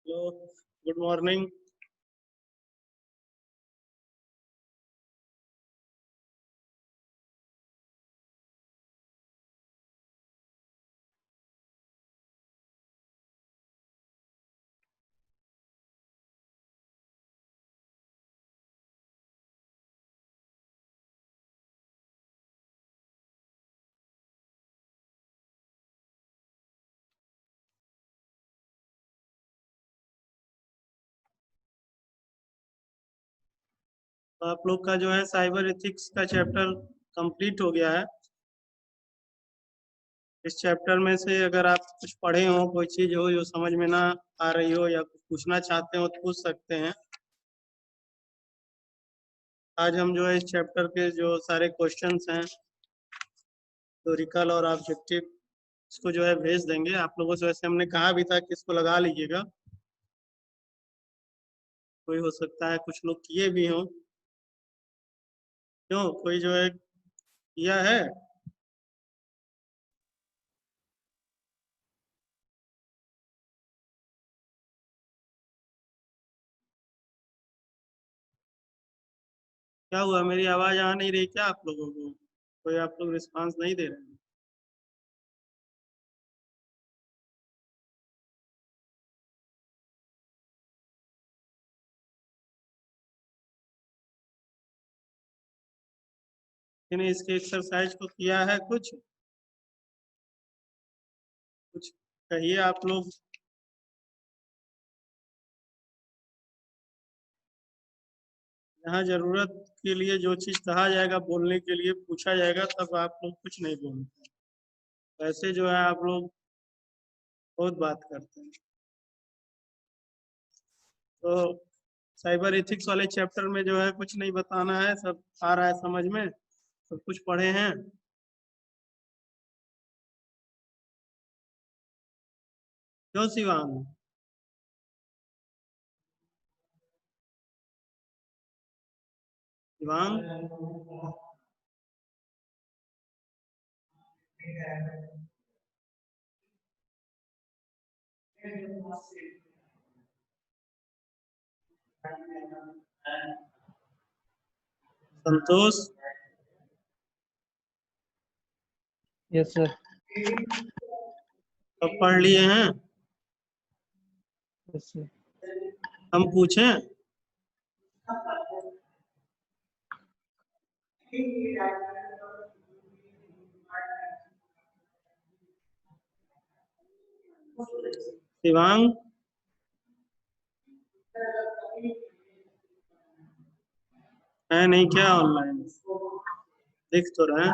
Hello, good morning. तो आप लोग का जो है साइबर एथिक्स का चैप्टर कंप्लीट हो गया है। इस चैप्टर में से अगर आप कुछ पढ़े हो, कोई चीज हो जो समझ में ना आ रही हो या कुछ पूछना चाहते हो तो पूछ सकते हैं। आज हम जो है इस चैप्टर के जो सारे क्वेश्चंस हैं, थ्योरिकल और ऑब्जेक्टिव, इसको जो है भेज देंगे आप लोगों से। वैसे हमने कहा भी था कि इसको लगा लीजिएगा, कोई हो सकता है कुछ लोग किए भी हों। क्यों, कोई जो है किया है? क्या हुआ, मेरी आवाज आ नहीं रही क्या आप लोगों को? कोई आप लोग रिस्पांस नहीं दे रहे हैं? मैंने इसके एक्सरसाइज को किया है कुछ कुछ कहिए आप लोग। जहाँ जरूरत के लिए जो चीज कहा जाएगा, बोलने के लिए पूछा जाएगा, तब आप लोग कुछ नहीं बोलते। वैसे जो है आप लोग बहुत बात करते हैं। तो साइबर एथिक्स वाले चैप्टर में जो है कुछ नहीं बताना है, सब आ रहा है समझ में, सब कुछ पढ़े हैं। क्यों शिवांग? शिवांग, संतोष, यस सर। सब पढ़ लिए हैं? Yes sir. हम पूछें? शिवांग, है नहीं क्या ऑनलाइन? दिख तो रहे हैं।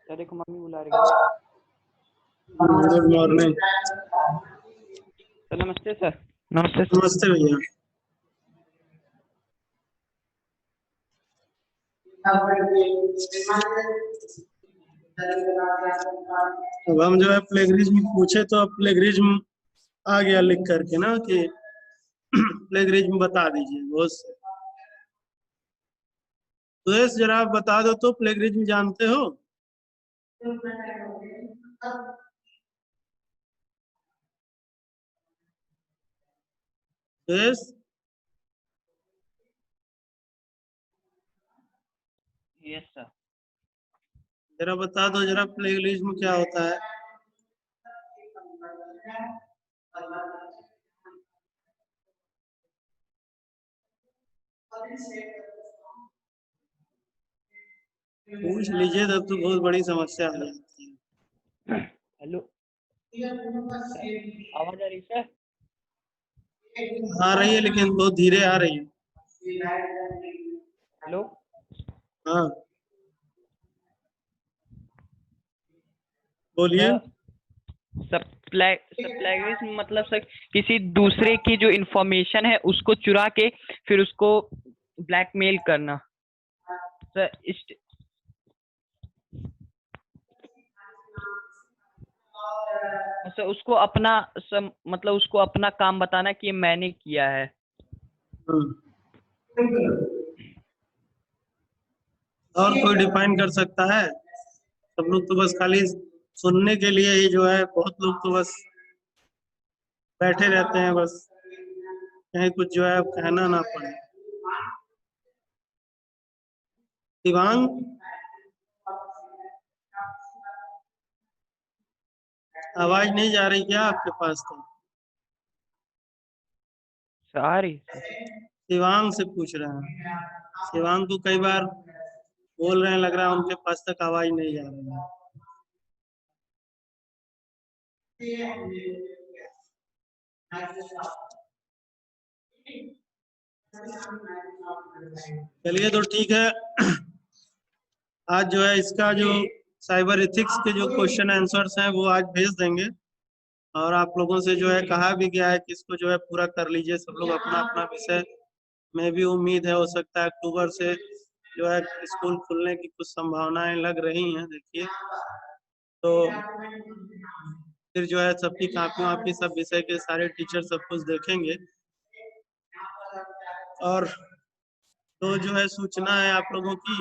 सर एक मम्मी बुला रही है। Good morning. सर नमस्ते सर। नमस्ते सर। नमस्ते भैया। अब हम जो है प्लेगरिज्म पूछे तो अब प्लेगरिज्म आ गया लिख करके ना कि प्लेगरिज्म बता दीजिए बहुत से। तो जरा आप बता दो तो, प्लेगरिज्म जानते हो? Yes, yes sir. जरा बता दो जरा, प्लेगरिज्म क्या होता है? पूछ लीजिए, तब तो बहुत बड़ी समस्या है। हेलो, आवाज आ रही सर? आ रही है लेकिन बहुत धीरे आ रही है। हेलो, हाँ बोलिए। सर प्लेगरिज्म मतलब सर किसी दूसरे की जो इंफॉर्मेशन है उसको चुरा के फिर उसको ब्लैकमेल करना सर। सर उसको अपना मतलब उसको अपना काम बताना कि ये मैंने किया है। और कोई डिफाइन कर सकता है? सब लोग तो बस खाली सुनने के लिए ही जो है, बहुत लोग तो बस बैठे रहते हैं, बस कहीं कुछ जो है कहना ना पड़े। दिवांग, आवाज नहीं जा रही क्या आपके पास? तो सॉरी। शिवांग से पूछ रहे हैं। शिवांग को कई बार बोल रहे हैं, लग रहा है उनके पास तक आवाज नहीं जा रही है। चलिए तो ठीक है। आज जो है इसका जो साइबर एथिक्स के जो क्वेश्चन आंसर्स हैं वो आज भेज देंगे, और आप लोगों से जो है कहा भी गया है कि इसको जो है पूरा कर लीजिए सब लोग अपना अपना विषय में। भी उम्मीद है, हो सकता है अक्टूबर से जो है स्कूल खुलने की कुछ संभावनाएं लग रही हैं, देखिए। तो फिर जो है सबकी कॉपी वापी सब विषय के सारे टीचर सब कुछ देखेंगे। और तो जो है सूचना है आप लोगों की,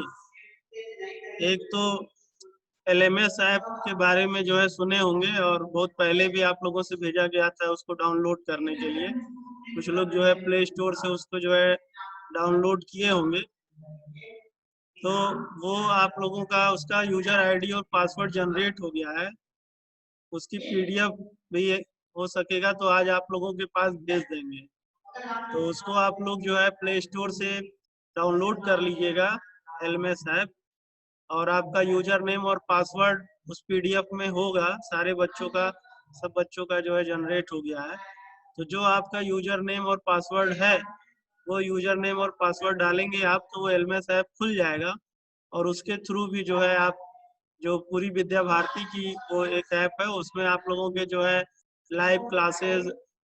एक तो LMS ऐप के बारे में जो है सुने होंगे, और बहुत पहले भी आप लोगों से भेजा गया था उसको डाउनलोड करने के लिए। कुछ लोग जो है प्ले स्टोर से उसको जो है डाउनलोड किए होंगे। तो वो आप लोगों का उसका यूजर आईडी और पासवर्ड जनरेट हो गया है, उसकी PDF भी हो सकेगा तो आज आप लोगों के पास भेज देंगे। तो उसको आप लोग जो है प्ले स्टोर से डाउनलोड कर लीजिएगा LMS ऐप, और आपका यूजर नेम और पासवर्ड उस PDF में होगा सारे बच्चों का, सब बच्चों का जो है जनरेट हो गया है। तो जो आपका यूजर नेम और पासवर्ड है, वो यूजर नेम और पासवर्ड डालेंगे आप तो वो LMS ऐप खुल जाएगा, और उसके थ्रू भी जो है आप जो पूरी विद्या भारती की वो एक ऐप है, उसमें आप लोगों के जो है लाइव क्लासेस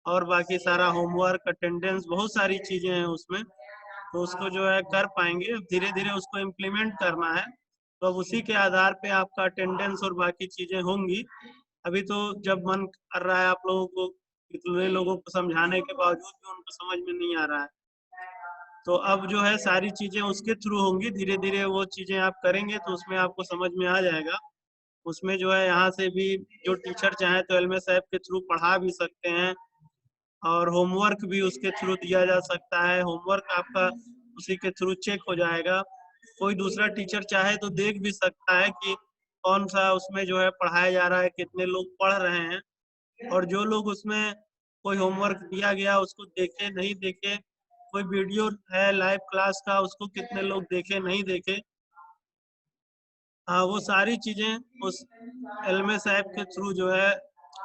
और बाकी सारा होमवर्क, अटेंडेंस, बहुत सारी चीजें हैं उसमें। तो उसको जो है कर पाएंगे। धीरे धीरे उसको इम्प्लीमेंट करना है, तो अब उसी के आधार पे आपका अटेंडेंस और बाकी चीजें होंगी। अभी तो जब मन कर रहा है आप लोगों को, इतने लोगों को समझाने के बावजूद भी उनको समझ में नहीं आ रहा है, तो अब जो है सारी चीजें उसके थ्रू होंगी। धीरे धीरे वो चीजें आप करेंगे तो उसमें आपको समझ में आ जाएगा। उसमें जो है यहाँ से भी जो टीचर चाहे तो LMS ऐप के थ्रू पढ़ा भी सकते हैं, और होमवर्क भी उसके थ्रू दिया जा सकता है। होमवर्क आपका उसी के थ्रू चेक हो जाएगा। कोई दूसरा टीचर चाहे तो देख भी सकता है कि कौन सा उसमें जो है पढ़ाया जा रहा है, कितने लोग पढ़ रहे हैं, और जो लोग उसमें कोई होमवर्क दिया गया उसको देखे नहीं देखे, कोई वीडियो है लाइव क्लास का उसको कितने लोग देखे नहीं देखे, हाँ वो सारी चीजें उस LMS ऐप के थ्रू जो है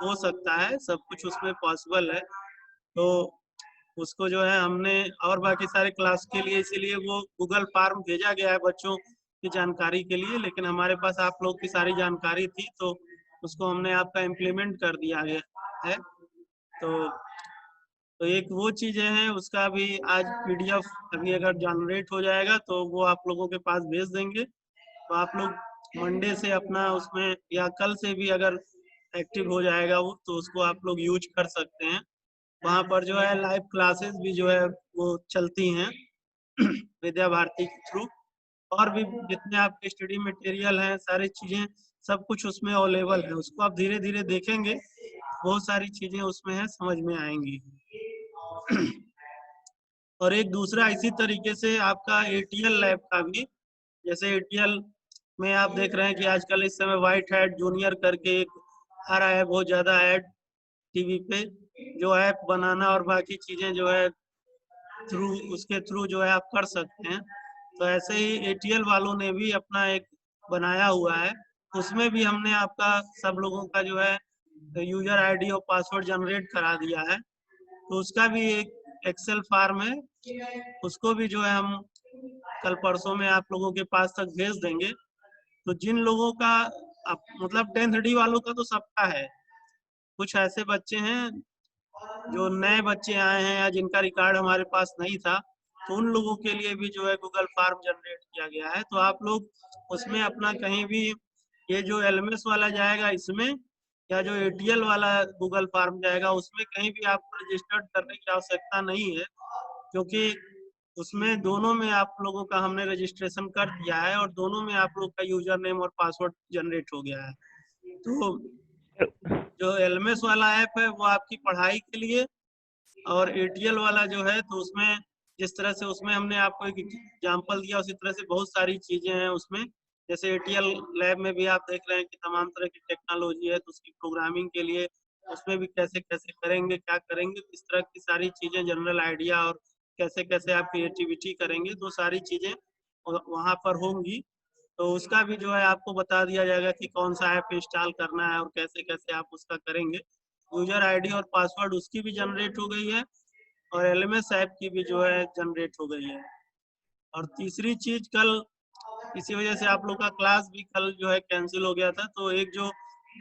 हो सकता है, सब कुछ उसमें पॉसिबल है। तो उसको जो है हमने और बाकी सारे क्लास के लिए इसीलिए वो गूगल फॉर्म भेजा गया है बच्चों की जानकारी के लिए, लेकिन हमारे पास आप लोग की सारी जानकारी थी तो उसको हमने आपका इम्प्लीमेंट कर दिया गया है। तो एक वो चीजें हैं, उसका भी आज PDF अभी अगर जनरेट हो जाएगा तो वो आप लोगों के पास भेज देंगे। तो आप लोग मंडे से अपना उसमें, या कल से भी अगर एक्टिव हो जाएगा वो, तो उसको आप लोग यूज कर सकते हैं। वहाँ पर जो है लाइव क्लासेस भी जो है वो चलती हैं विद्या भारती के थ्रू, और भी जितने आपके स्टडी मटेरियल हैं सारी चीजें सब कुछ उसमें अवेलेबल है। उसको आप धीरे धीरे देखेंगे, बहुत सारी चीजें उसमें है, समझ में आएंगी। और एक दूसरा इसी तरीके से आपका ATL लैब का भी, जैसे ATL में आप देख रहे हैं कि आजकल इस समय व्हाइट हैट जूनियर करके एक आ रहा है बहुत ज्यादा ऐड TV पे, जो ऐप बनाना और बाकी चीजें जो है थ्रू उसके थ्रू जो है आप कर सकते हैं। तो ऐसे ही ATL वालों ने भी अपना एक बनाया हुआ है, उसमें भी हमने आपका सब लोगों का जो है यूजर आईडी और पासवर्ड जनरेट करा दिया है। तो उसका भी एक एक्सेल फॉर्म है, उसको भी जो है हम कल परसों में आप लोगों के पास तक भेज देंगे। तो जिन लोगों का मतलब 10th D वालों का तो सबका है, कुछ ऐसे बच्चे हैं जो नए बच्चे आए हैं या जिनका रिकॉर्ड हमारे पास नहीं था, तो उन लोगों के लिए भी जो है गूगल फॉर्म जनरेट किया गया है। तो आप लोग उसमें अपना कहीं भी, ये जो LMS वाला जाएगा इसमें, या जो ATL वाला गूगल फॉर्म जाएगा उसमें कहीं भी आपको रजिस्टर्ड करने की आवश्यकता नहीं है, क्योंकि उसमें दोनों में आप लोगों का हमने रजिस्ट्रेशन कर दिया है और दोनों में आप लोग का यूजर नेम और पासवर्ड जनरेट हो गया है। तो जो LMS वाला ऐप है वो आपकी पढ़ाई के लिए, और ATL वाला जो है तो उसमें जिस तरह से उसमें हमने आपको एक एग्जाम्पल दिया उसी तरह से बहुत सारी चीजें हैं उसमें। जैसे ATL लैब में भी आप देख रहे हैं कि तमाम तरह की टेक्नोलॉजी है, तो उसकी प्रोग्रामिंग के लिए उसमें भी कैसे कैसे करेंगे, क्या करेंगे, इस तरह की सारी चीजें, जनरल आइडिया और कैसे कैसे आप क्रिएटिविटी करेंगे, तो सारी चीजें वहाँ पर होंगी। तो उसका भी जो है आपको बता दिया जाएगा कि कौन सा ऐप इंस्टॉल करना है और कैसे कैसे आप उसका करेंगे। यूजर आईडी और पासवर्ड उसकी भी जनरेट हो गई है और LMS ऐप की भी जो है जनरेट हो गई है। और तीसरी चीज, कल इसी वजह से आप लोग का क्लास भी कल जो है कैंसिल हो गया था, तो एक जो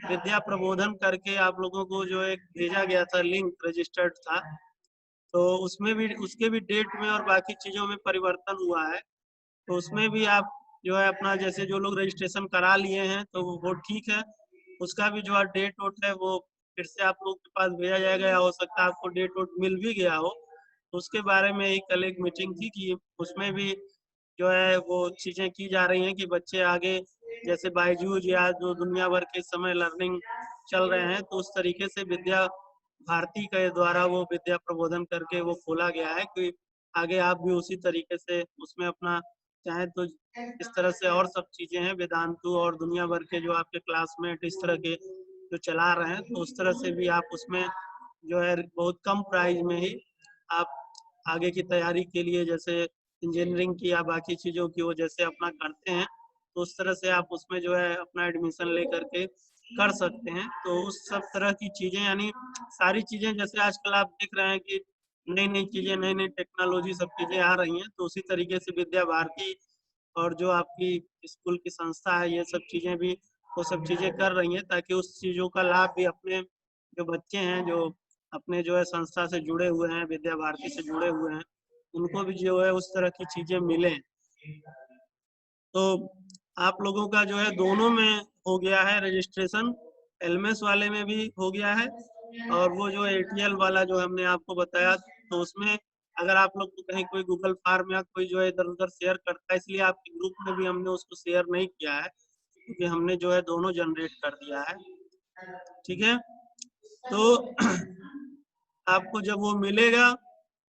विद्या प्रबोधन करके आप लोगों को जो एक भेजा गया था लिंक रजिस्टर्ड था, तो उसमें भी उसके भी डेट में और बाकी चीजों में परिवर्तन हुआ है। तो उसमें भी आप जो है अपना, जैसे जो लोग रजिस्ट्रेशन करा लिए हैं तो वो ठीक है, उसका भी जो है डेट वोट है वो फिर से आप लोग के पास भेजा जाएगा, या हो सकता है आपको डेट वोट मिल भी गया हो। तो उसके बारे में ही कल एक मीटिंग थी कि उसमें भी जो है वो चीजें की जा रही हैं कि बच्चे आगे जैसे बायजूस या जो दुनिया भर के समय लर्निंग चल रहे हैं, तो उस तरीके से विद्या भारती के द्वारा वो विद्या प्रबोधन करके वो खोला गया है कि आगे आप भी उसी तरीके से उसमें अपना चाहे तो इस तरह से और सब चीजें हैं वेदांतु और दुनिया भर के जो आपके क्लासमेट इस तरह के जो चला रहे हैं, तो उस तरह से भी आप उसमें जो है बहुत कम प्राइस में ही आप आगे की तैयारी के लिए, जैसे इंजीनियरिंग की या बाकी चीजों की वो जैसे अपना करते हैं, तो उस तरह से आप उसमें जो है अपना एडमिशन लेकर के कर सकते हैं। तो उस सब तरह की चीजें, यानी सारी चीजें जैसे आजकल आप देख रहे हैं कि नई नई चीजें, नई नई टेक्नोलॉजी सब चीजें आ रही हैं, तो उसी तरीके से विद्या भारती और जो आपकी स्कूल की संस्था है ये सब चीजें भी वो सब चीजें कर रही हैं, ताकि उस चीजों का लाभ भी अपने जो बच्चे हैं जो अपने जो है संस्था से जुड़े हुए हैं, विद्या भारती से जुड़े हुए हैं, उनको भी जो है उस तरह की चीजें मिले। तो आप लोगों का जो है दोनों में हो गया है रजिस्ट्रेशन, LMS वाले में भी हो गया है, और वो जो ATL वाला जो हमने आपको बताया, तो उसमें अगर आप लोग को कहीं कोई गूगल फॉर्म या कोई जो है इधर उधर शेयर करता है, इसलिए आपके ग्रुप में भी हमने उसको शेयर नहीं किया है, क्योंकि हमने जो है दोनों जनरेट कर दिया है। ठीक है, तो आपको जब वो मिलेगा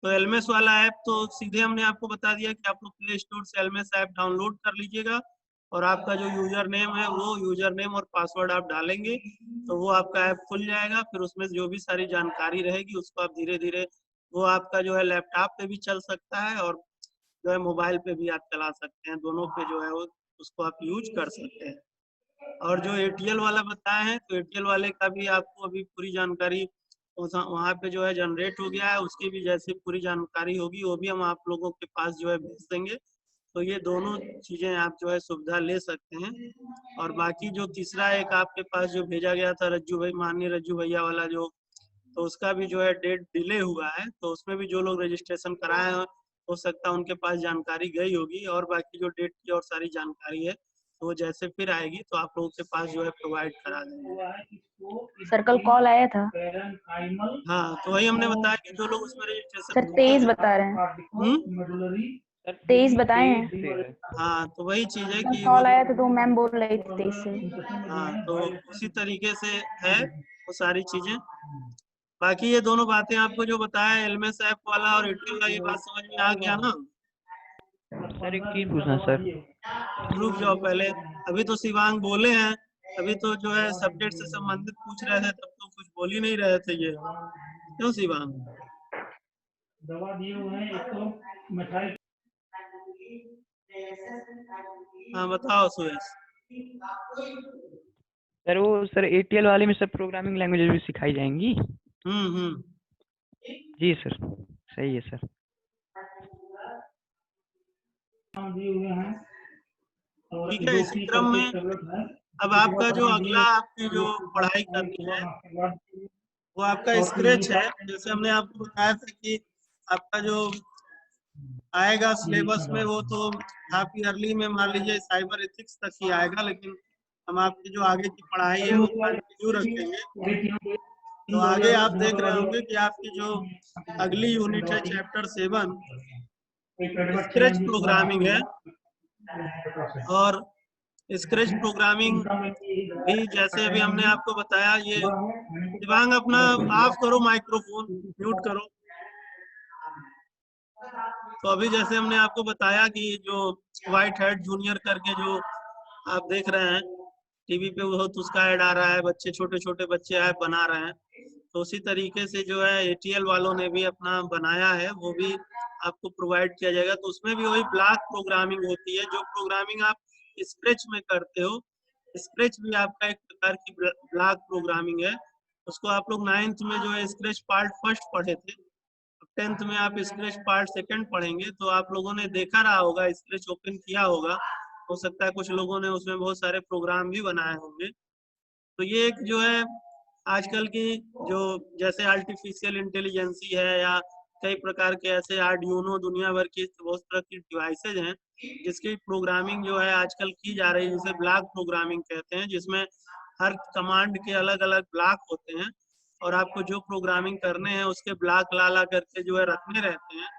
तो LMS वाला ऐप तो सीधे हमने आपको बता दिया कि आप लोग प्ले स्टोर से LMS ऐप डाउनलोड कर लीजिएगा, और आपका जो यूजर नेम है वो यूजर नेम और पासवर्ड आप डालेंगे तो वो आपका ऐप खुल जाएगा। फिर उसमें जो भी सारी जानकारी रहेगी उसको आप धीरे धीरे, वो आपका जो है लैपटॉप पे भी चल सकता है और जो है मोबाइल पे भी आप चला सकते हैं, दोनों पे जो है वो उसको आप यूज कर सकते हैं। और जो ATL वाला बताए हैं, तो ATL वाले का भी आपको अभी पूरी जानकारी वहाँ पे जो है जनरेट हो गया है, उसकी भी जैसे पूरी जानकारी होगी वो भी हम आप लोगों के पास जो है भेज देंगे। तो ये दोनों चीजें आप जो है सुविधा ले सकते हैं। और बाकी जो तीसरा एक आपके पास जो भेजा गया था रज्जू भाई, माननीय रज्जू भैया वाला जो, तो उसका भी जो है डेट डिले हुआ है, तो उसमें भी जो लोग रजिस्ट्रेशन कराए हैं हो सकता है उनके पास जानकारी गई होगी, और बाकी जो डेट की और सारी जानकारी है तो वो जैसे फिर आएगी तो आप लोगों के पास जो है प्रोवाइड करा देंगे। सर कल कॉल आया था। हाँ, तो वही हमने बताया कि जो लोग उसमें रजिस्ट्रेशन सर 23 बता रहे हैं। 23 बताए हैं। हाँ, तो वही चीज है कि वो कॉल जो, आया था तो मैम बोल रही थी 23 से। हाँ तो उसी तरीके से है वो सारी चीजें। बाकी ये दोनों बातें आपको जो बताया LMS ऐप वाला और ATL वाला, ये बात समझ में आ गया ना? सर एक चीज पूछना सर। रुक जाओ पहले, अभी तो शिवांग बोले हैं, अभी तो जो है सब्जेक्ट से संबंधित पूछ रहे थे, तब तो कुछ बोल ही नहीं रहे थे ये, क्यों शिवांग? दवा दिए हुए हैं एक तो मिठाई। हाँ बताओ सुरेश। सर वो सर ATL वाले में सब प्रोग्रामिंग लैंग्वेजेस भी सिखाई जाएंगी? हम्म। जी सर, सही है सर। ठीक है, इसी क्रम में अब आपका जो अगला आपकी जो पढ़ाई करनी है वो आपका स्क्रैच है। जैसे हमने आपको बताया था कि आपका जो आएगा सिलेबस में वो तो हाफ ईयरली में मान लीजिए साइबर एथिक्स तक ही आएगा, लेकिन हम आपकी जो आगे की पढ़ाई है वो कंटिन्यू रखेंगे। तो आगे आप देख रहे होंगे कि आपकी जो अगली यूनिट है चैप्टर 7 स्क्रैच प्रोग्रामिंग है। और स्क्रैच प्रोग्रामिंग भी जैसे अभी हमने आपको बताया, ये दिवांग अपना ऑफ करो, माइक्रोफोन म्यूट करो। तो अभी जैसे हमने आपको बताया कि जो व्हाइट हेड जूनियर करके जो आप देख रहे हैं टीवी पे, बहुत उसका ऐड आ रहा है, बच्चे छोटे छोटे बच्चे ऐप बना रहे हैं। तो उसी तरीके से जो है एटीएल वालों ने भी अपना बनाया है, वो भी आपको प्रोवाइड किया जाएगा। तो उसमें भी वही ब्लॉक प्रोग्रामिंग होती है, जो प्रोग्रामिंग आप स्क्रैच में करते हो। स्क्रैच भी आपका एक प्रकार की ब्लॉक प्रोग्रामिंग है। उसको आप लोग 9th में जो है स्क्रैच पार्ट फर्स्ट पढ़े थे, 10th में आप स्क्रैच पार्ट सेकंड पढ़ेंगे। तो आप लोगों ने देखा रहा होगा, स्क्रैच ओपन किया होगा, हो सकता है कुछ लोगों ने उसमें बहुत सारे प्रोग्राम भी बनाए होंगे। तो ये एक जो है आजकल की जो जैसे आर्टिफिशियल इंटेलिजेंसी है, या कई प्रकार के ऐसे आर्डिनो दुनिया भर की बहुत तरह की डिवाइसेज हैं जिसकी प्रोग्रामिंग जो है आजकल की जा रही है, जिसे ब्लॉक प्रोग्रामिंग कहते हैं, जिसमें हर कमांड के अलग अलग ब्लॉक होते हैं और आपको जो प्रोग्रामिंग करने हैं उसके ब्लॉक ला ला करके जो है रखने रहते हैं,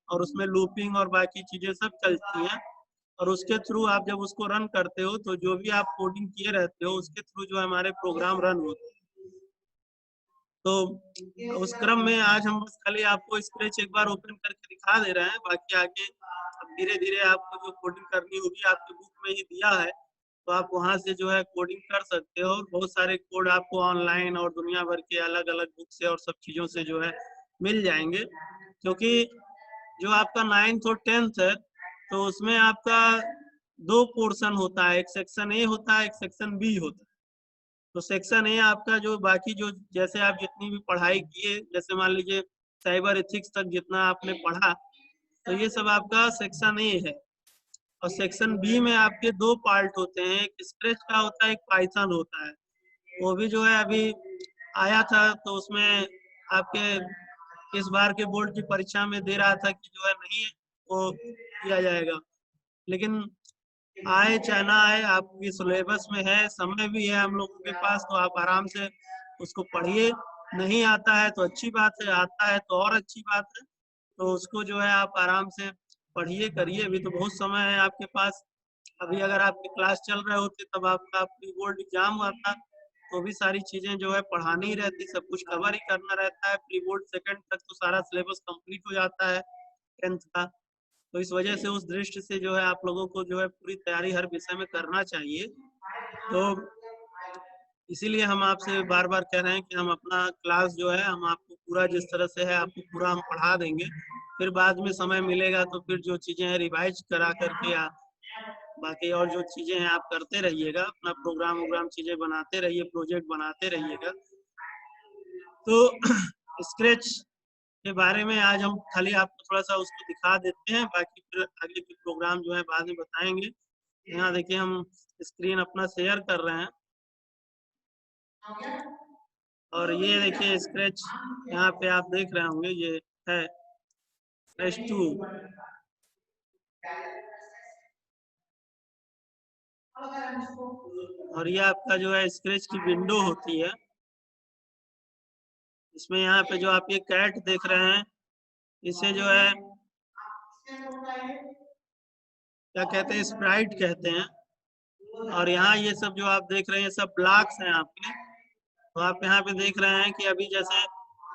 और उसमें लूपिंग और बाकी चीजें सब चलती हैं। और उसके थ्रू आप जब उसको रन करते हो तो जो भी आप कोडिंग किए रहते हो उसके थ्रू जो है हमारे प्रोग्राम रन होते हैं। तो उस क्रम में आज हम बस खाली आपको स्क्रैच एक बार ओपन करके दिखा दे रहे हैं, बाकी आगे अब धीरे धीरे आपको जो कोडिंग करनी होगी आपके बुक में ही दिया है, तो आप वहां से जो है कोडिंग कर सकते हो। और बहुत सारे कोड आपको ऑनलाइन और दुनिया भर के अलग अलग बुक से और सब चीजों से जो है मिल जाएंगे। क्योंकि जो आपका 9th और 10th है तो उसमें आपका 2 पोर्शन होता है, एक सेक्शन ए होता है, एक सेक्शन बी होता है। तो सेक्शन ए आपका जो बाकी जो जैसे आप जितनी भी पढ़ाई किए, जैसे मान लीजिए साइबर एथिक्स तक जितना आपने पढ़ा, तो ये सब आपका सेक्शन ए है। और सेक्शन बी में आपके 2 पार्ट होते हैं, एक स्क्रैच का होता है, एक पाइथन होता है। वो भी जो है अभी आया था, तो उसमें आपके इस बार के बोर्ड की परीक्षा में दे रहा था कि जो है नहीं वो किया जाएगा, लेकिन आए चाहे ना आए आपकी सिलेबस में है, समय भी है हम लोगों के पास, तो आप आराम से उसको पढ़िए। नहीं आता है तो अच्छी बात है, आता है तो और अच्छी बात है। तो उसको जो है आप आराम से पढ़िए करिए, अभी तो बहुत समय है आपके पास। अभी अगर आपकी क्लास चल रहे होते तब आपका प्री बोर्ड एग्जाम हुआ था, तो भी सारी चीजें जो है पढ़ानी ही रहती, सब कुछ कवर ही करना रहता है। प्री बोर्ड सेकंड तक तो सारा सिलेबस कंप्लीट हो जाता है 10th का। तो इस वजह से उस दृष्टि से जो है आप लोगों को जो है पूरी तैयारी हर विषय में करना चाहिए। तो इसीलिए हम आपसे बार बार कह रहे हैं कि हम अपना क्लास जो है हम आपको पूरा जिस तरह से है आपको पूरा हम पढ़ा देंगे। फिर बाद में समय मिलेगा तो फिर जो चीजें हैं रिवाइज करा करके या बाकी और जो चीजें हैं आप करते रहिएगा, अपना प्रोग्राम वोग्राम चीजें बनाते रहिए, प्रोजेक्ट बनाते रहिएगा। तो स्क्रैच के बारे में आज हम खाली आपको थोड़ा सा उसको दिखा देते हैं, बाकी फिर आगे के प्रोग्राम जो है बाद में बताएंगे। यहाँ देखिए हम स्क्रीन अपना शेयर कर रहे हैं, और ये देखिए स्क्रैच यहाँ पे आप देख रहे होंगे, ये है स्क्रैच 2। और ये आपका जो है स्क्रैच की विंडो होती है। इसमें यहाँ पे जो आप ये कैट देख रहे हैं, इसे जो है क्या कहते हैं, स्प्राइट कहते हैं। और यहाँ ये सब जो आप देख रहे हैं सब ब्लॉक्स हैं आपके। तो आप यहाँ पे देख रहे हैं कि अभी जैसे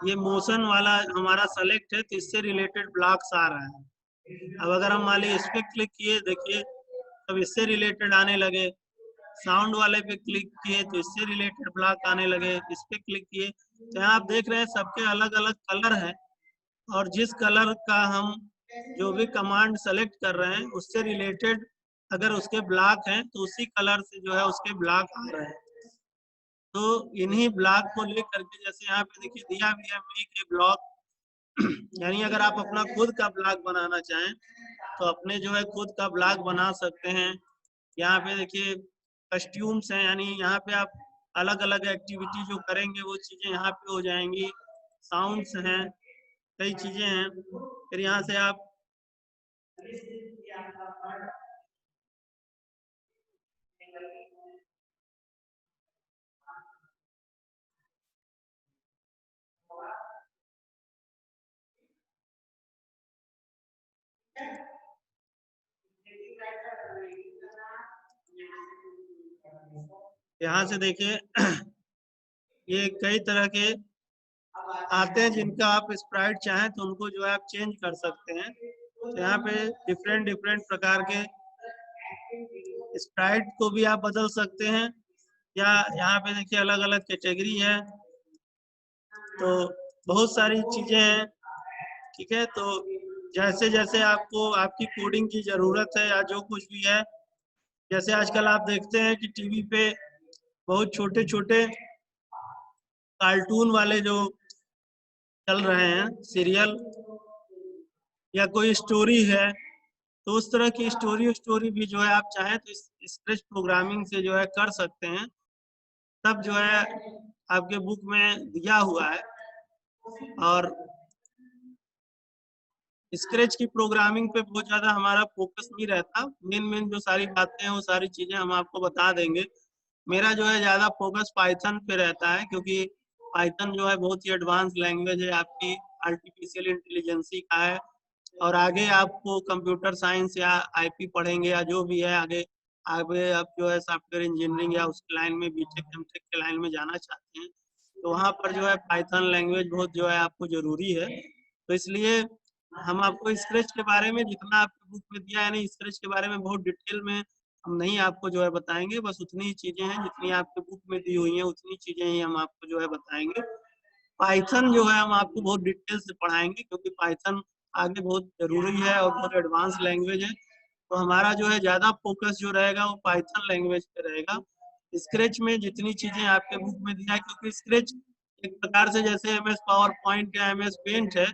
ये मोशन वाला हमारा सेलेक्ट है तो इससे रिलेटेड ब्लॉक्स आ रहा है। अब अगर हम मान लीजिए इस पे क्लिक किए, देखिए तब इससे रिलेटेड आने लगे। साउंड वाले पे क्लिक किए तो इससे रिलेटेड ब्लॉक आने लगे। इस पे क्लिक किए तो यहाँ आप देख रहे हैं सबके अलग अलग कलर हैं, और जिस कलर का हम जो भी कमांड सेलेक्ट कर रहे हैं उससे रिलेटेड अगर उसके ब्लॉक हैं तो उसी कलर से जो है उसके ब्लॉक आ रहे हैं। तो इन्हीं ब्लॉक को लेकर के जैसे यहाँ पे देखिए दिया भी है मेक ए ब्लॉक यानी अगर आप अपना खुद का ब्लॉक बनाना चाहें तो अपने जो है खुद का ब्लॉक बना सकते हैं। यहाँ पे देखिए कस्ट्यूम्स हैं, यानी यहाँ पे आप अलग अलग एक्टिविटी जो करेंगे वो चीजें यहाँ पे हो जाएंगी। साउंड्स हैं, कई चीजें हैं। फिर यहाँ से आप यहाँ से देखिए ये कई तरह के आते हैं जिनका आप स्प्राइट चाहें तो उनको जो है आप चेंज कर सकते हैं। तो यहाँ पे डिफरेंट डिफरेंट प्रकार के स्प्राइट को भी आप बदल सकते हैं, या यहाँ पे देखिए अलग अलग कैटेगरी है, तो बहुत सारी चीजें हैं। ठीक है, तो जैसे जैसे आपको आपकी कोडिंग की जरूरत है या जो कुछ भी है, जैसे आजकल आप देखते हैं कि टीवी पे बहुत छोटे छोटे कार्टून वाले जो चल रहे हैं सीरियल, या कोई स्टोरी है, तो उस तरह की स्टोरी भी जो है आप चाहें तो स्क्रेच प्रोग्रामिंग से जो है कर सकते हैं। तब जो है आपके बुक में दिया हुआ है, और स्क्रेच की प्रोग्रामिंग पे बहुत ज्यादा हमारा फोकस नहीं रहता। मेन जो सारी बातें हैं वो सारी चीजें हम आपको बता देंगे। मेरा जो है ज्यादा फोकस पाइथन पे रहता है, क्योंकि पाइथन जो है बहुत ही एडवांस लैंग्वेज है, आपकी आर्टिफिशियल इंटेलिजेंसी का है, और आगे आपको कंप्यूटर साइंस या आईपी पढ़ेंगे या जो भी है आगे आगे आप जो है सॉफ्टवेयर इंजीनियरिंग या उस लाइन में बीटेक एमटेक के लाइन में जाना चाहते हैं, तो वहाँ पर जो है पाइथन लैंग्वेज बहुत जो है आपको जरूरी है। तो इसलिए हम आपको स्क्रैच के बारे में जितना आपके बुक में दिया है ना, स्क्रैच के बारे में बहुत डिटेल में हम नहीं आपको जो है बताएंगे, बस उतनी ही चीजें हैं जितनी आपके बुक में दी हुई हैं, उतनी चीजें ही हम आपको जो है बताएंगे। पाइथन जो है हम आपको बहुत डिटेल से पढ़ाएंगे, क्योंकि पाइथन आगे बहुत जरूरी है और बहुत एडवांस लैंग्वेज है। तो हमारा जो है ज्यादा फोकस जो रहेगा वो पाइथन लैंग्वेज पे रहेगा। स्क्रैच में जितनी चीजें आपके बुक में दिया है, क्योंकि स्क्रैच एक प्रकार से जैसे एमएस पावर पॉइंट या एमएस पेंट है,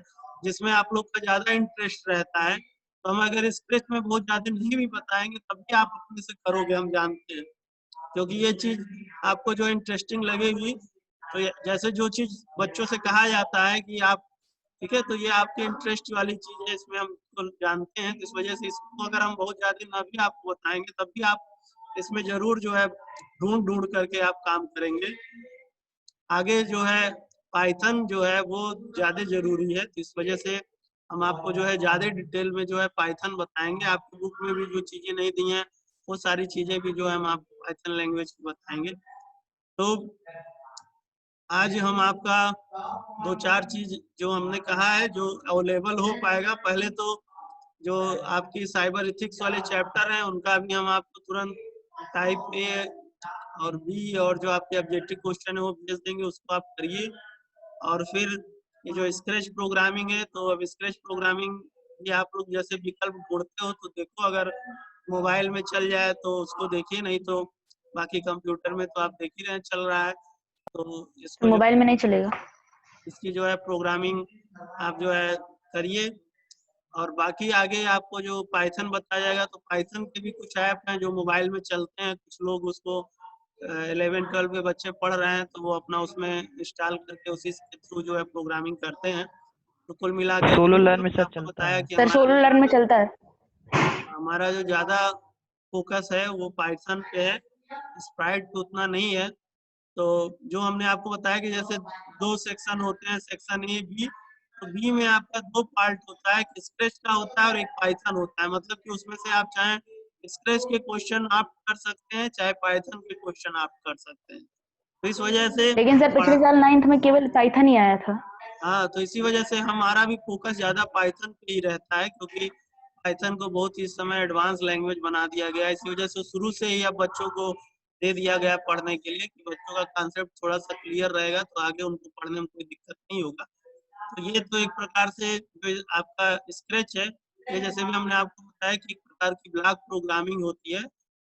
जिसमें आप लोग का ज्यादा इंटरेस्ट रहता है, तो हम अगर स्क्रैच में बहुत ज्यादा नहीं भी बताएंगे तब भी आप अपने से करोगे, हम जानते हैं, क्योंकि ये चीज आपको जो इंटरेस्टिंग लगेगी। तो जैसे जो चीज बच्चों से कहा जाता है कि आप, ठीक है, तो ये आपके इंटरेस्ट वाली चीज है, इसमें हम तो जानते हैं, इस वजह से इसको अगर हम बहुत ज्यादा ना भी आपको बताएंगे तब भी आप इसमें जरूर जो है ढूंढ ढूंढ करके आप काम करेंगे। आगे जो है पाइथन जो है वो ज्यादा जरूरी है, तो इस वजह से हम आपको जो है ज्यादा डिटेल में जो है पाइथन बताएंगे। आपकी बुक में भी जो चीजें नहीं दी हैं वो सारी चीजें भी जो है हम आपको पाइथन लैंग्वेज की बताएंगे। तो आज हम आपका दो चार चीज जो हमने कहा है जो अवेलेबल हो पाएगा, पहले तो जो आपकी साइबर इथिक्स वाले चैप्टर हैं उनका भी हम आपको तुरंत टाइप ए और बी और जो आपके ऑब्जेक्टिव क्वेश्चन है वो भेज देंगे, उसको आप करिए। और फिर ये जो स्क्रैच प्रोग्रामिंग है, तो अब स्क्रैच प्रोग्रामिंग ये आप लोग जैसे विकल्प ढूंढते हो तो देखो, अगर मोबाइल में चल जाए तो उसको देखिए, नहीं तो बाकी कंप्यूटर में तो आप देख ही रहे हैं चल रहा है। तो इसको जो मोबाइल में नहीं चलेगा। इसकी जो है प्रोग्रामिंग आप जो है करिए, और बाकी आगे आपको जो पाइथन बताया जाएगा, तो पाइथन के भी कुछ ऐप हैं जो मोबाइल में चलते हैं, कुछ लोग उसको 11-12 के बच्चे पढ़ रहे हैं तो वो अपना उसमें इंस्टॉल करके उसी के थ्रू जो है प्रोग्रामिंग करते हैं। तो कुल मिला के सोलो लर्न में मैंने सर आपको चलता बताया है। कि सर सोलो लर्न में चलता है। हमारा जो ज्यादा फोकस है वो पाइथन पे है, स्प्राइट पे उतना नहीं है। तो जो हमने आपको बताया कि जैसे दो सेक्शन होते हैं, सेक्शन ए बी, तो बी में आपका दो पार्ट होता है, एक स्क्रैच का होता है और एक पाइथन होता है। मतलब कि उसमें से आप चाहे स्क्रैच के क्वेश्चन आप कर सकते हैं, चाहे पाइथन के क्वेश्चन आप कर सकते हैं। तो इस वजह से लेकिन सर पिछले साल 9th में केवल पाइथन ही आया था। हाँ, तो इसी वजह से हमारा भी फोकस ज्यादा पाइथन पे ही रहता है, क्योंकि पाइथन को बहुत ही इस समय एडवांस लैंग्वेज बना दिया गया है। इसी वजह से शुरू से ही अब बच्चों को दे दिया गया पढ़ने के लिए, कि बच्चों का कॉन्सेप्ट थोड़ा सा क्लियर रहेगा तो आगे उनको पढ़ने में कोई दिक्कत नहीं होगा। तो ये तो एक प्रकार से जो आपका स्क्रैच है, ये जैसे भी हमने आपको बताया कि एक प्रकार की ब्लॉक प्रोग्रामिंग होती है,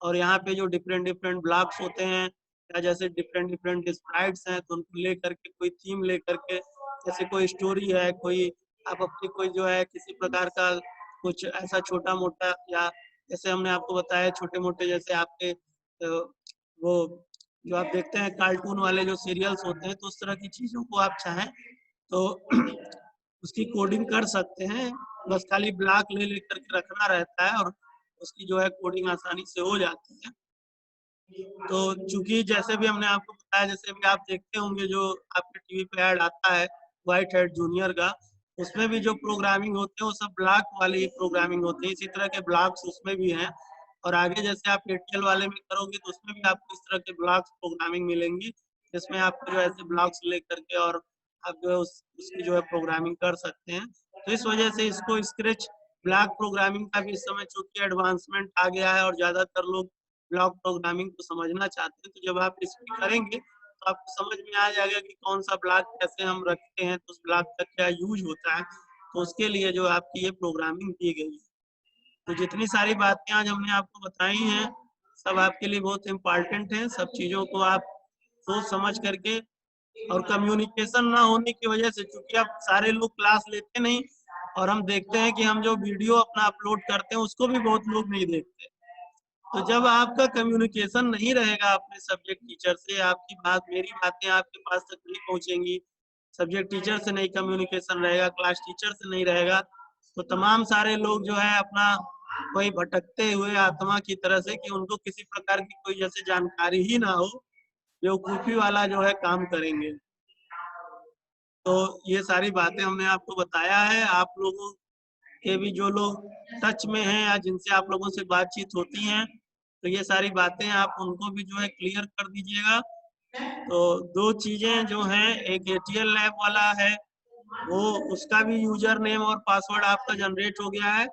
और यहाँ पे जो डिफरेंट डिफरेंट ब्लॉक्स होते हैं, या जैसे डिफरेंट डिफरेंट स्प्राइट्स हैं, तो उनको लेकर के कोई थीम लेकर के, जैसे कोई स्टोरी है, कोई आप अपनी कोई जो है किसी प्रकार का कुछ ऐसा छोटा मोटा, या जैसे हमने आपको बताया छोटे मोटे जैसे आपके वो जो आप देखते हैं कार्टून वाले जो सीरियल्स होते हैं, तो उस तरह की चीजों को आप चाहें तो उसकी कोडिंग कर सकते हैं। बस खाली ब्लॉक ले लेकर के रखना रहता है और उसकी जो है कोडिंग आसानी से हो जाती है। तो चूंकि जैसे भी हमने आपको बताया, जैसे भी आप देखते होंगे जो आपके टीवी पे ऐड आता है व्हाइट हेड जूनियर का, उसमें भी जो प्रोग्रामिंग होते हैं वो सब ब्लॉक वाली प्रोग्रामिंग होती है। इसी तरह के ब्लॉक्स उसमें भी हैं, और आगे जैसे आप एटीएल वाले में करोगे तो उसमें भी आपको इस तरह के ब्लॉक्स प्रोग्रामिंग मिलेंगी, जिसमें आपको जो ऐसे ब्लॉक्स लेकर के और आप जो है उसकी जो है प्रोग्रामिंग कर सकते हैं। तो इस वजह से इसको स्क्रैच ब्लॉक प्रोग्रामिंग का भी इस समय चूंकि एडवांसमेंट आ गया है और ज्यादातर लोग ब्लॉक प्रोग्रामिंग को समझना चाहते हैं, तो जब आप इसको करेंगे तो आपको समझ में आ जाएगा कि कौन सा ब्लॉक कैसे हम रखते हैं, तो उस ब्लॉक का क्या यूज होता है। तो उसके लिए जो आपकी ये प्रोग्रामिंग दी गई है। तो जितनी सारी बातें आज हमने आपको बताई हैं, सब आपके लिए बहुत इम्पोर्टेंट हैं। सब चीज़ों को आप सोच समझ करके, और कम्युनिकेशन ना होने की वजह से, चूंकि अब सारे लोग क्लास लेते नहीं, और हम देखते हैं कि हम जो वीडियो अपना अपलोड करते हैं उसको भी बहुत लोग नहीं देखते। तो जब आपका कम्युनिकेशन नहीं रहेगा अपने सब्जेक्ट टीचर से, आपकी बात, मेरी बातें आपके पास तक नहीं पहुंचेंगी, सब्जेक्ट टीचर से नहीं कम्युनिकेशन रहेगा, क्लास टीचर से नहीं रहेगा, तो तमाम सारे लोग जो है अपना वही भटकते हुए आत्मा की तरह से, कि उनको किसी प्रकार की कोई जैसे जानकारी ही ना हो, बेवकूफी वाला जो है काम करेंगे। तो ये सारी बातें हमने आपको बताया है। आप लोगों के भी जो लोग टच में हैं या जिनसे आप लोगों से बातचीत होती हैं, तो ये सारी बातें आप उनको भी जो है क्लियर कर दीजिएगा। तो 2 चीजें जो हैं, एक एटीएल लैब वाला है, वो उसका भी यूजर नेम और पासवर्ड आपका जनरेट हो गया है,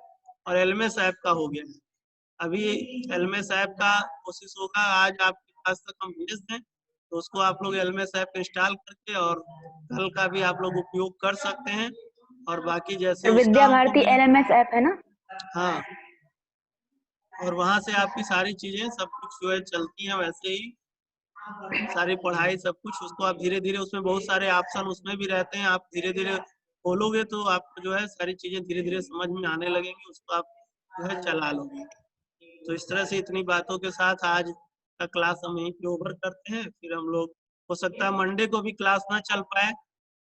और एलएमएस ऐप का हो गया है। अभी एलएमएस ऐप का कोशिश होगा आज आपके पास तक हम भेज दें, तो उसको आप लोग एलएमएस ऐप इंस्टॉल करके और कल का भी आप लोग उपयोग कर सकते हैं। और बाकी जैसे उसका विद्या हमको भारती LMS ऐप है ना? हाँ, और वहाँ से आपकी सारी चीजें सब कुछ जो है चलती हैं वैसे ही, सारी पढ़ाई सब कुछ, उसको आप धीरे धीरे, उसमें बहुत सारे ऑप्शन उसमें भी रहते हैं, आप धीरे धीरे खोलोगे तो आपको जो है सारी चीजें धीरे धीरे समझ में आने लगेंगी, उसको आप जो है चला लोगे। तो इस तरह से इतनी बातों के साथ आज का क्लास हम यहीं पे ओवर करते हैं। फिर हम लोग, हो सकता है मंडे को भी क्लास ना चल पाए,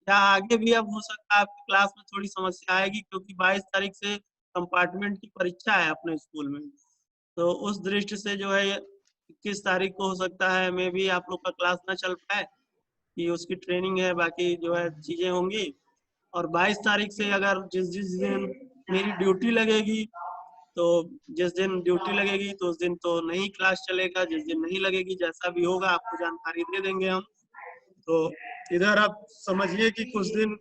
या आगे भी अब हो सकता है आपकी क्लास में थोड़ी समस्या आएगी, क्योंकि 22 तारीख से कंपार्टमेंट की परीक्षा है अपने स्कूल में। तो उस दृष्टि से जो है 21 तारीख को हो सकता है मे भी आप लोग का क्लास ना चल पाए, कि उसकी ट्रेनिंग है, बाकी जो है चीजें होंगी। और 22 तारीख से अगर जिस जिस दिन मेरी ड्यूटी लगेगी, तो जिस दिन ड्यूटी लगेगी तो उस दिन तो नहीं क्लास चलेगा, जिस दिन नहीं लगेगी जैसा भी होगा आपको जानकारी दे देंगे हम। तो इधर आप समझिए कि कुछ दिन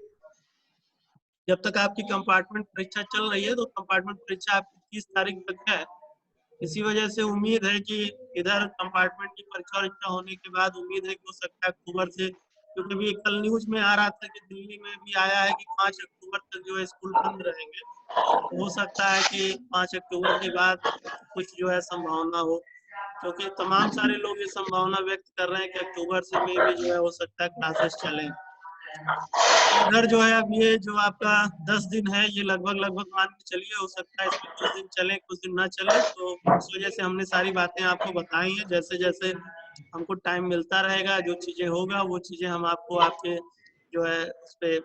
जब तक आपकी कंपार्टमेंट परीक्षा चल रही है, तो कंपार्टमेंट परीक्षा आपकी 30 तारीख तक है। इसी वजह से उम्मीद है कि इधर कंपार्टमेंट की परीक्षा होने के बाद उम्मीद है कि हो सकता है अक्टूबर से, क्योंकि अभी कल न्यूज में आ रहा था कि दिल्ली में भी आया है कि 5 अक्टूबर तक जो है स्कूल बंद रहेंगे। तो हो सकता है कि 5 अक्टूबर के बाद कुछ जो है संभावना हो, क्योंकि तमाम सारे लोग ये संभावना व्यक्त कर रहे हैं कि अक्टूबर से में भी जो है हो सकता है क्लासेस चलें। इधर जो है अब ये जो आपका 10 दिन है, ये लगभग मान के चलिए, हो सकता है इसमें कुछ दिन चले कुछ दिन ना चले। तो इस वजह से हमने सारी बातें आपको बताई हैं। जैसे जैसे हमको टाइम मिलता रहेगा, जो चीजें होगा वो चीजें हम आपको आपके जो है उस पे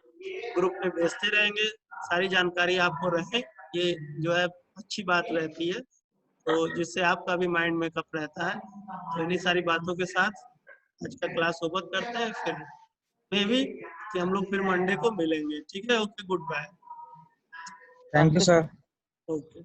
ग्रुप में भेजते रहेंगे। सारी जानकारी आपको रहे, ये जो है अच्छी बात रहती है, तो जिससे आपका भी माइंड मेकअप रहता है। तो इन्हीं सारी बातों के साथ आज का क्लास ओवर करते हैं। फिर मे भी कि हम लोग फिर मंडे को मिलेंगे। ठीक है, okay, good bye. Thank you sir. Okay.